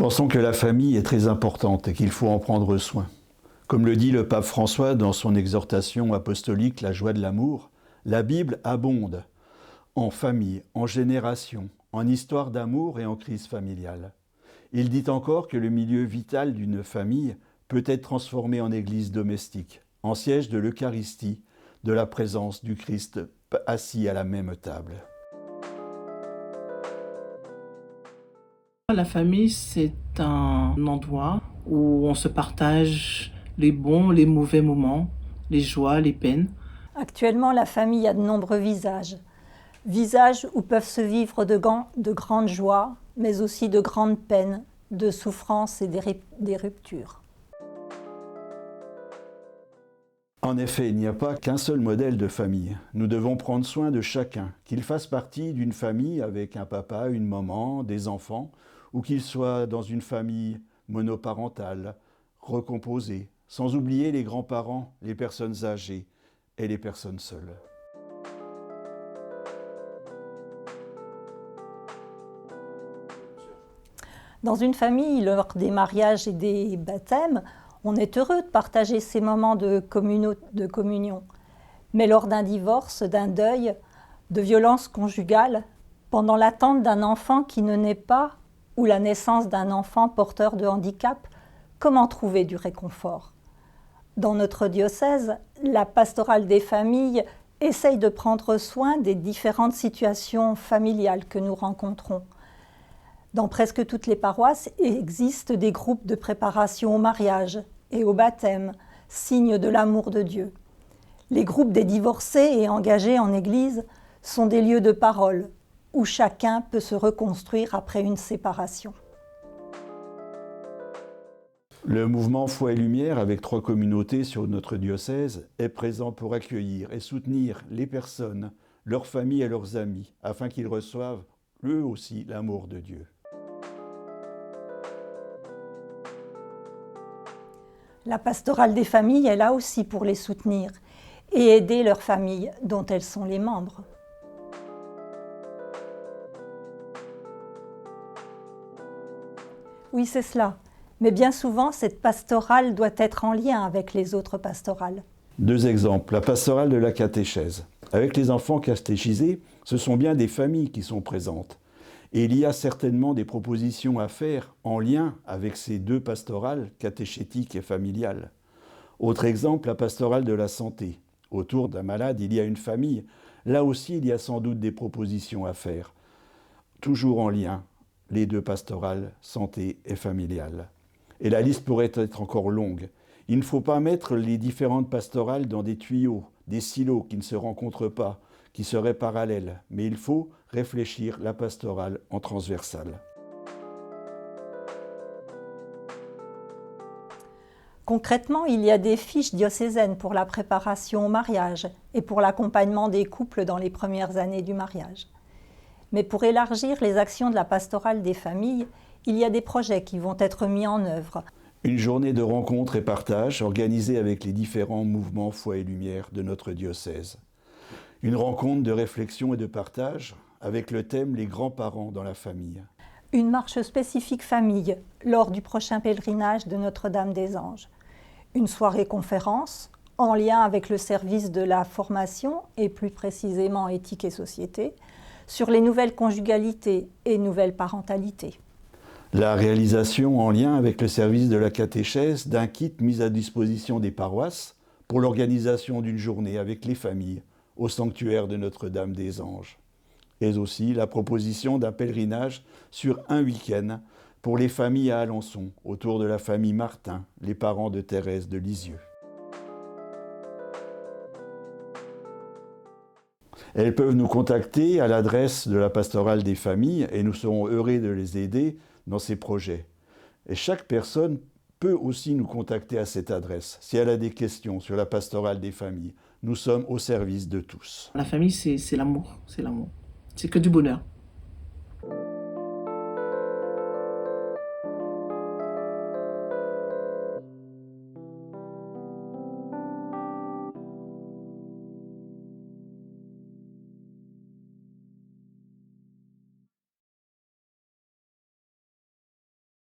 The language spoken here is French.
pensons que la famille est très importante et qu'il faut en prendre soin. Comme le dit le pape François dans son exhortation apostolique La joie de l'amour, la Bible abonde en famille, en génération, en histoire d'amour et en crise familiale. Il dit encore que le milieu vital d'une famille peut être transformé en église domestique, en siège de l'Eucharistie, de la présence du Christ assis à la même table. La famille, c'est un endroit où on se partage les bons, les mauvais moments, les joies, les peines. Actuellement, la famille a de nombreux visages. Visages où peuvent se vivre de grandes joies, mais aussi de grandes peines, de souffrances et des ruptures. En effet, il n'y a pas qu'un seul modèle de famille. Nous devons prendre soin de chacun, qu'il fasse partie d'une famille avec un papa, une maman, des enfants, ou qu'il soit dans une famille monoparentale, recomposée, sans oublier les grands-parents, les personnes âgées et les personnes seules. Dans une famille, lors des mariages et des baptêmes, on est heureux de partager ces moments de communion. Mais lors d'un divorce, d'un deuil, de violences conjugales, pendant l'attente d'un enfant qui ne naît pas ou la naissance d'un enfant porteur de handicap, comment trouver du réconfort? Dans notre diocèse, la pastorale des familles essaye de prendre soin des différentes situations familiales que nous rencontrons. Dans presque toutes les paroisses existent des groupes de préparation au mariage et au baptême, signe de l'amour de Dieu. Les groupes des divorcés et engagés en Église sont des lieux de parole où chacun peut se reconstruire après une séparation. Le mouvement Foi et Lumière, avec 3 communautés sur notre diocèse, est présent pour accueillir et soutenir les personnes, leurs familles et leurs amis, afin qu'ils reçoivent eux aussi l'amour de Dieu. La pastorale des familles est là aussi pour les soutenir et aider leurs familles dont elles sont les membres. Oui, c'est cela. Mais bien souvent, cette pastorale doit être en lien avec les autres pastorales. 2 exemples. La pastorale de la catéchèse. Avec les enfants catéchisés, ce sont bien des familles qui sont présentes. Et il y a certainement des propositions à faire en lien avec ces 2 pastorales, catéchétiques et familiales. Autre exemple, la pastorale de la santé. Autour d'un malade, il y a une famille. Là aussi, il y a sans doute des propositions à faire. Toujours en lien, les 2 pastorales, santé et familiale. Et la liste pourrait être encore longue. Il ne faut pas mettre les différentes pastorales dans des tuyaux, des silos qui ne se rencontrent pas, qui seraient parallèles, mais il faut réfléchir la pastorale en transversale. Concrètement, il y a des fiches diocésaines pour la préparation au mariage et pour l'accompagnement des couples dans les premières années du mariage. Mais pour élargir les actions de la pastorale des familles, il y a des projets qui vont être mis en œuvre. Une journée de rencontres et partage organisée avec les différents mouvements Foi et Lumière de notre diocèse. Une rencontre de réflexion et de partage avec le thème « Les grands-parents dans la famille ». Une marche spécifique famille lors du prochain pèlerinage de Notre-Dame des Anges. Une soirée conférence en lien avec le service de la formation et plus précisément éthique et société sur les nouvelles conjugalités et nouvelles parentalités. La réalisation en lien avec le service de la catéchèse d'un kit mis à disposition des paroisses pour l'organisation d'une journée avec les familles au sanctuaire de Notre-Dame des Anges. Et aussi la proposition d'un pèlerinage sur un week-end pour les familles à Alençon, autour de la famille Martin, les parents de Thérèse de Lisieux. Elles peuvent nous contacter à l'adresse de la pastorale des familles et nous serons heureux de les aider dans ces projets. Et chaque personne peut aussi nous contacter à cette adresse si elle a des questions sur la pastorale des familles. Nous sommes au service de tous. La famille, c'est l'amour, c'est l'amour. C'est que du bonheur.